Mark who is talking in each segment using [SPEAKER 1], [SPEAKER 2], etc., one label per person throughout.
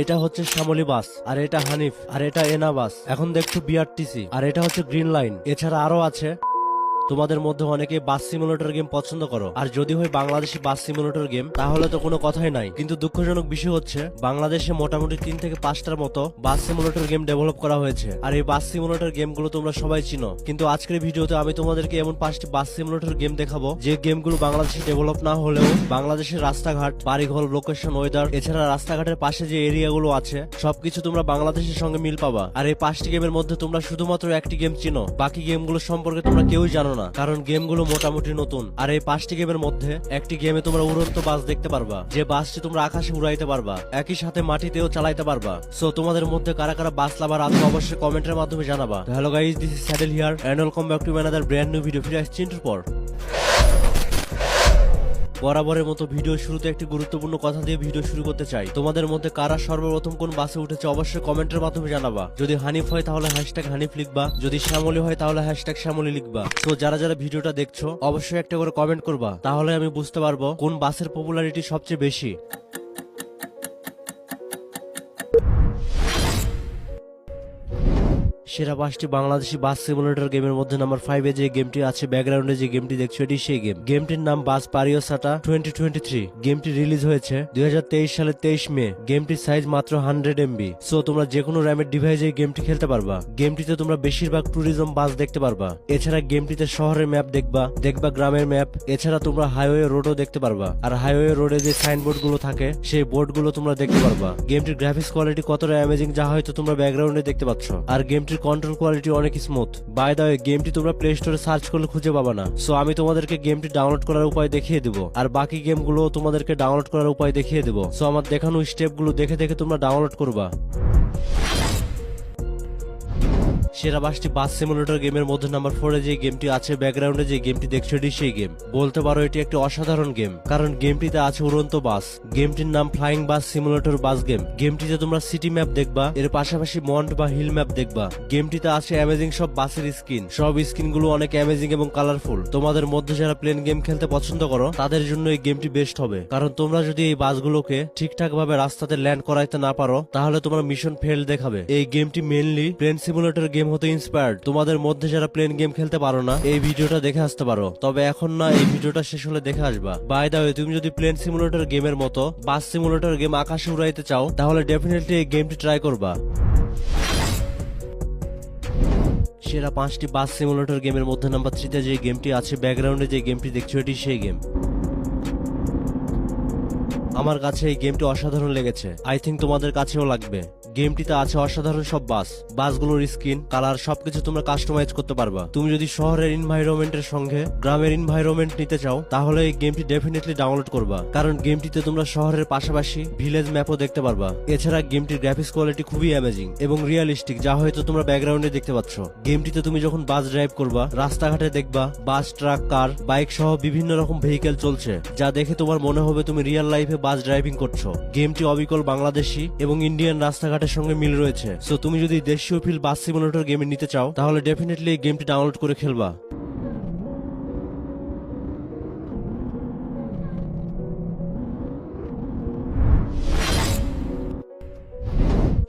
[SPEAKER 1] এটা হচ্ছে শ্যামলী বাস, আর এটা হানিফ, আর এটা এনা বাস। এখন দেখছো বিআরটিসি, আর এটা হচ্ছে গ্রিন লাইন। এছাড়া আরো আছে। তোমাদের মধ্যে অনেকে বাস সিমুলেটর গেম পছন্দ করো, আর যদি হয় বাংলাদেশি বাস সিমুলেটর গেম তাহলে তো কোনো কথাই নাই। কিন্তু দুঃখজনক বিষয় হচ্ছে বাংলাদেশে মোটামুটি 3 থেকে 5টার মতো বাস সিমুলেটর গেম ডেভেলপ করা হয়েছে, আর এই বাস সিমুলেটর গেমগুলো তোমরা সবাই চিনো। কিন্তু আজকের ভিডিওতে আমি তোমাদেরকে এমন 5টি বাস সিমুলেটর গেম দেখাবো যে গেমগুলো বাংলাদেশে ডেভেলপ না হলেও বাংলাদেশের রাস্তাঘাট, বাড়িঘর, লোকেশন, ওয়েদার, এছাড়া রাস্তাঘাটের পাশে যে এরিয়াগুলো আছে সবকিছু তোমরা বাংলাদেশের সঙ্গে মিল পাবা। আর এই 5টি গেমের মধ্যে তোমরা শুধুমাত্র একটি গেম চিনো, বাকি গেমগুলো সম্পর্কে তোমরা কেউই জানো না, কারণ গেমগুলো মোটামুটি নতুন। আর এই 5টি গেমের মধ্যে একটি গেমে তোমরা উড়ন্ত বাস দেখতে পারবা, যে বাসটি তোমরা আকাশে উড়াইতে পারবা, একই সাথে মাটিতেও চালাইতে পারবা। সো তোমাদের মধ্যে কারা কারা বাস লাভার আছে অবশ্যই কমেন্টের মাধ্যমে জানাবা। Hello guys, this is Saddle here and welcome back to another brand new video. ফিরে আসছি চিন্টুর পর। বরাবরের মতো ভিডিও শুরুতে একটি গুরুত্বপূর্ণ কথা দিয়ে ভিডিও শুরু করতে চাই। তোমাদের মধ্যে কারা সর্বপ্রথম কোন বাসে উঠেছে অবশ্যই কমেন্টের মাধ্যমে জানাবা। যদি হানিফ হয় তাহলে হ্যাশট্যাগ হানিফ লিখবা, যদি শ্যামলী হয় তাহলে হ্যাশট্যাগ শ্যামলী লিখবা। তো যারা যারা ভিডিওটা দেখছো অবশ্যই একটা করে কমেন্ট করবা, তাহলে আমি বুঝতে পারবো কোন বাসের পপুলারিটি সবচেয়ে বেশি। সেরা 5টি বাংলাদেশি বাস সিমুলেটর গেমের মধ্যে নাম্বার 5 এ যে গেমটি আছে, ব্যাকগ্রাউন্ডে যে গেমটি দেখছো এটি সেই গেম। গেমটির নাম বাস পারিওসাটা 2023। গেমটি রিলিজ হয়েছে 2023 সালের 23 মে। গেমটির সাইজ মাত্র 100 MB। সো তোমরা যে কোনো র্যামের ডিভাইসে এই গেমটি খেলতে পারবা। গেমটিতে তোমরা বেশিরভাগ ট্যুরিজম বাস দেখতে পারবা। এছাড়া গেমটিতে শহরের ম্যাপ দেখবা গ্রামের ম্যাপ। এছাড়া তোমরা হাইওয়ে রোডও দেখতে পারবা, আর হাইওয়ে রোডে যে সাইনবোর্ড গুলো থাকে সেই বোর্ড গুলো তোমরা দেখতে পারবা। গেমটির গ্রাফিক্স কোয়ালিটি কতটা অ্যামেজিং যা হয়তো তোমরা ব্যাকগ্রাউন্ডে দেখতে পাচ্ছ। আর গেমটির কন্ট্রোল কোয়ালিটি অনেক স্মুথ। বাই দ্য ওয়ে, গেমটি তোমরা প্লে স্টোরে সার্চ করলে খুঁজে পাবা না। সো আমি তোমাদেরকে গেমটি ডাউনলোড করার উপায় দেখিয়ে দেবো, আর বাকি গেমগুলো তোমাদেরকে ডাউনলোড করার উপায় দেখিয়ে দেবো। সো আমার দেখানো স্টেপগুলো দেখে দেখে তোমরা ডাউনলোড করবা। সেরা 5টি বাস সিমুলেটর গেমের মধ্যে নাম্বার 4 এ যে গেমটি আছে, ব্যাকগ্রাউন্ডে যে গেমটি দেখছো এটি সেই গেম। বলতে পারো এটি একটি অসাধারণ গেম, কারণ গেমটিতে আছে উড়ন্ত বাস। গেমটির নাম ফ্লাইং বাস সিমুলেটর বাস গেম। গেমটিতে তোমরা সিটি ম্যাপ দেখবা, এর পাশাপাশি মন্ট বা হিল ম্যাপ দেখবা। গেমটিতে আছে অ্যামেজিং সব বাসের স্কিন। সব স্কিনগুলো অনেক অ্যামেজিং এবং কালারফুল। তোমাদের মধ্যে যারা প্লেন গেম খেলতে পছন্দ করো তাদের জন্য এই গেমটি বেস্ট হবে, কারণ তোমরা যদি এই বাসগুলোকে ঠিকঠাক ভাবে রাস্তাতে ল্যান্ড করাইতে না পারো তাহলে তোমার মিশন ফেল দেখাবে। এই গেমটি মেইনলি প্লেন সিমুলেটর গেম হতে ইন্সপায়ার্ড। তোমাদের মধ্যে যারা প্লেন গেম খেলতে পারো না এই ভিডিওটা দেখে আসতে পারো, তবে এখন না, এই ভিডিওটা শেষ হলে দেখে আসবা। বাই দ্য ওয়ে, তুমি যদি প্লেন সিমুলেটর গেমের মতো বাস সিমুলেটর গেম আকাশে উড়াইতে চাও তাহলে ডেফিনেটলি এই গেমটি ট্রাই করবা। সেরা 5টি বাস সিমুলেটর গেমের মধ্যে নাম্বার 3 তে যে গেমটি আছে, ব্যাকগ্রাউন্ডে যে গেমটি দেখছো এটি সেই গেম। আমার কাছে এই গেমটি অসাধারণ লেগেছে, আই থিঙ্ক তোমাদের কাছেও লাগবে। গেমটিতে আছে অসাধারণ সব বাসগুলোর স্কিন, কালার সবকিছু তোমরা কাস্টমাইজ করতে পারবা। তুমি যদি শহরের এনভায়রনমেন্টের সঙ্গে গ্রামের এনভায়রনমেন্ট নিতে চাও তাহলে এই গেমটি ডেফিনেটলি ডাউনলোড করবা, কারণ গেমটিতে তোমরা শহরের পাশাপাশি ভিলেজ ম্যাপও দেখতে পারবা। এছাড়া গেমটির গ্রাফিক্স কোয়ালিটি খুবই অ্যামেজিং এবং রিয়েলিস্টিক, যা হয়তো তোমরা ব্যাকগ্রাউন্ডে দেখতে পাচ্ছ। গেমটিতে তুমি যখন বাস ড্রাইভ করবা রাস্তাঘাটে দেখবা বাস, ট্রাক, কার, বাইক সহ বিভিন্ন রকম ভেহিকেল চলছে, যা দেখে তোমার মনে হবে তুমি রিয়েল লাইফে বাস ড্রাইভিং করছো। গেমটি অবিকল বাংলাদেশি এবং ইন্ডিয়ান রাস্তাঘাটের সঙ্গে মিল রয়েছে। সো তুমি যদি দেশীয় ফিল বাস সিমুলেটর গেমে নিতে চাও তাহলে ডেফিনেটলি এই গেমটি ডাউনলোড করে খেলবা।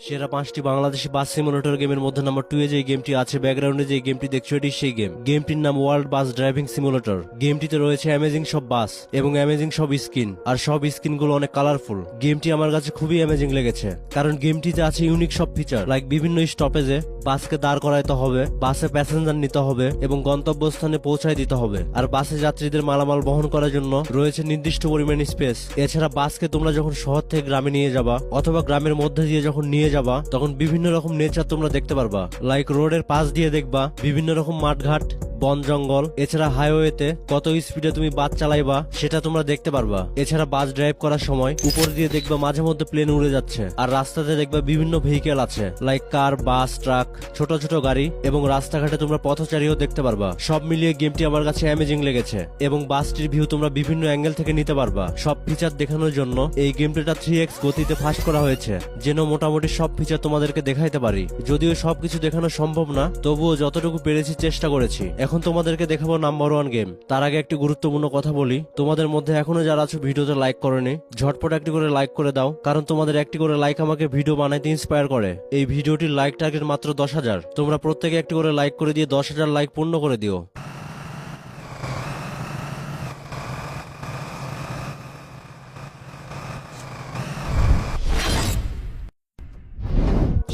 [SPEAKER 1] সেরা 5টি বাংলাদেশি বাস সিমুলেটর গেমের মধ্যে নাম্বার 2 এ যে গেমটি আছে, ব্যাকগ্রাউন্ডে যে গেমটি দেখছো এটি সেই গেম। গেমটির নাম ওয়ার্ল্ড বাস ড্রাইভিং সিমুলেটর। গেমটিতে রয়েছে অ্যামেজিং সব বাস এবং অ্যামেজিং সব স্কিন, আর সব স্কিনগুলো অনেক কালারফুল। গেমটি আমার কাছে খুবই অ্যামেজিং লেগেছে, কারণ গেমটিতে আছে ইউনিক সব ফিচার, লাইক বিভিন্ন স্টপেজে বাসকে দাঁড় করাইতে হবে, বাসে প্যাসেঞ্জার নিতে হবে এবং গন্তব্যস্থানে পৌঁছায় দিতে হবে। আর বাসে যাত্রীদের মালামাল বহন করার জন্য রয়েছে নির্দিষ্ট পরিমাণ স্পেস। এছাড়া বাসকে তোমরা যখন শহর থেকে গ্রামে নিয়ে যাবা অথবা গ্রামের মধ্যে দিয়ে যখন নিয়ে যাবা তখন বিভিন্ন রকম নেচার তোমরা দেখতে পারবা, লাইক রোডের পাশ দিয়ে দেখবা বিভিন্ন রকম মাঠঘাট, বন জঙ্গল। এছাড়া হাইওয়েতে কত স্পিডে তুমি বাস চালাইবা সেটা তোমরা দেখতে পারবা। এছাড়া বাস ড্রাইভ করার সময় উপর দিয়ে দেখবা মাঝে মধ্যে প্লেন উড়ে যাচ্ছে, আর রাস্তাতে দেখবা বিভিন্ন ভেহিকেল আছে, লাইক কার, বাস, ট্রাক, ছোট ছোট গাড়ি, এবং রাস্তাঘাটে তোমরা পথচারীও দেখতে পারবা। সব মিলিয়ে গেমটি আমার কাছে অ্যামেজিং লেগেছে এবং বাসটির ভিউ তোমরা বিভিন্ন অ্যাঙ্গেল থেকে নিতে পারবা। সব ফিচার দেখানোর জন্য এই গেমটিটা 3x গতিতে ফাস্ট করা হয়েছে, যেন মোটামুটি সব ফিচার তোমাদেরকে দেখাইতে পারি। যদিও সবকিছু দেখানো সম্ভব না, তবুও যতটুকু পেরেছি চেষ্টা করেছি। এখন এখন তোমাদেরকে দেখাবো নাম্বার 1 গেম। তার আগে একটি গুরুত্বপূর্ণ কথা বলি, তোমাদের মধ্যে এখনো যারা আছো ভিডিওতে লাইক করোনি, ঝটপট একটি করে লাইক করে দাও, কারণ তোমাদের একটি করে লাইক আমাকে ভিডিও বানাইতে ইন্সপায়ার করে। এই ভিডিওটির লাইক টার্গেট মাত্র 10,000। তোমরা প্রত্যেকে একটি করে লাইক করে দিয়ে 10,000 লাইক পূর্ণ করে দিও।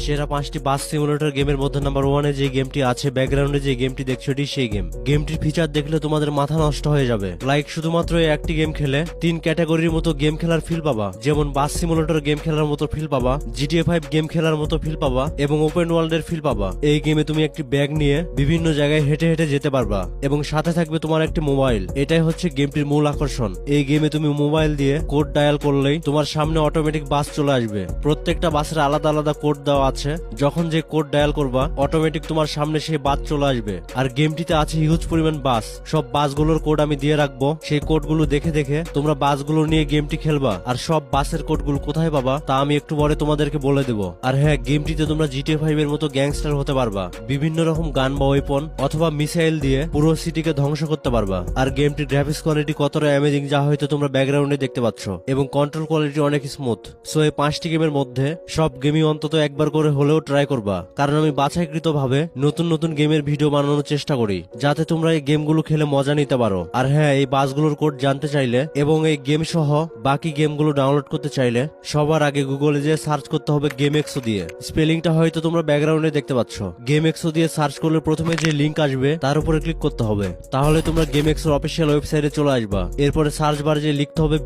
[SPEAKER 1] সেরা 5টি বাস সিমুলেটর গেমের মধ্যে নাম্বার 1-এ যে গেমটি আছে, ব্যাকগ্রাউন্ডে যে গেমটি দেখছো এটি সেই গেম। গেমটির ফিচার দেখলে তোমাদের মাথা নষ্ট হয়ে যাবে। লাইক শুধুমাত্র এই একটি গেম খেলে 3 ক্যাটাগরির মতো গেম খেলার ফিল পাবা, যেমন বাস সিমুলেটর গেম খেলার মতো ফিল পাবা, GTA 5 গেম খেলার মতো ফিল পাবা এবং ওপেন ওয়ার্ল্ডের ফিল পাবা। এই গেমে তুমি একটি ব্যাগ নিয়ে বিভিন্ন জায়গায় হেঁটে হেঁটে যেতে পারবা এবং সাথে থাকবে তোমার একটি মোবাইল। এটাই হচ্ছে গেমটির মূল আকর্ষণ। এই গেমে তুমি মোবাইল দিয়ে কোড ডায়াল করলেই তোমার সামনে অটোমেটিক বাস চলে আসবে। প্রত্যেকটা বাসের আলাদা আলাদা কোড দেওয়া আছে, যখন যে কোড ডায়াল করবা অটোমেটিক তোমার সামনে সেই বাস চলে আসবে। আর গেমটিতে আছে হিউজ পরিমাণ বাস। সব বাসগুলোর কোড আমি দিয়ে রাখবো, সেই কোডগুলো দেখে দেখে তোমরা বাসগুলো নিয়ে গেমটি খেলবা। আর সব বাসের কোডগুলো কোথায় পাবা তা আমি একটু পরে তোমাদেরকে বলে দেবো। আর হ্যাঁ, গেমটিতে তোমরা GTA 5 এর মতো গ্যাংস্টার হতে পারবা, বিভিন্ন রকম গান বা ওয়েপন অথবা মিসাইল দিয়ে পুরো সিটিকে ধ্বংস করতে পারবা। আর গেমটির গ্রাফিক্স কোয়ালিটি কতটা অ্যামেজিং যা হয়তো তোমরা ব্যাকগ্রাউন্ডে দেখতে পাচ্ছ, এবং কন্ট্রোল কোয়ালিটি অনেক স্মুথ। সো এই 5টি গেমের মধ্যে সব গেমই অন্তত একবার করে হলেও ট্রাই করবা, কারণ আমি বাছাইকৃত ভাবে নতুন নতুন গেমের ভিডিও বানানোর চেষ্টা করি যাতে তোমরা এই গেমগুলো খেলে মজা নিতে পারো। আর হ্যাঁ, এই বাসগুলোর কোড জানতে চাইলে এবং এই গেম সহ বাকি গেমগুলো ডাউনলোড করতে চাইলে সবার আগে গুগলে যে সার্চ করতে হবে গেমএক্সো দিয়ে। স্পেলিংটা হয়তো তোমরা ব্যাকগ্রাউন্ডে দেখতে পাচ্ছ। গেমএক্সো দিয়ে সার্চ করলে প্রথমে যে লিংক আসবে তার উপরে ক্লিক করতে হবে, তাহলে তোমরা গেমএক্সোর অফিসিয়াল ওয়েবসাইটে চলে আসবা। এরপরে সার্চ বারে যে লিখতে হবে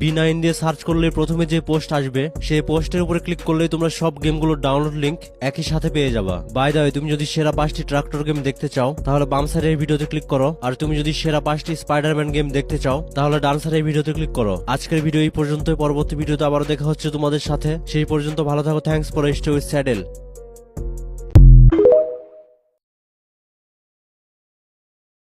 [SPEAKER 1] B9 দিয়ে সার্চ করলে প্রথমে যে পোস্ট আসবে সেই পোস্টের উপরে ক্লিক করলে তোমরা সব গেমগুলোর ডাউনলোড লিংক একই সাথে পেয়ে যাবা। বাই দ্য ওয়ে, তুমি যদি সেরা 5টি ট্রাক্টর গেম দেখতে চাও তাহলে বাম সাইডের ভিডিওতে ক্লিক করো, আর তুমি যদি সেরা 5টি স্পাইডারম্যান গেম দেখতে চাও তাহলে ডান সাইডের ভিডিওতে ক্লিক করো। আজকের ভিডিও এই পর্যন্তই। পরবর্তী ভিডিওতে আবারও দেখা হচ্ছে তোমাদের সাথে। সেই পর্যন্ত ভালো থাকো। Thanks for stay with saddle.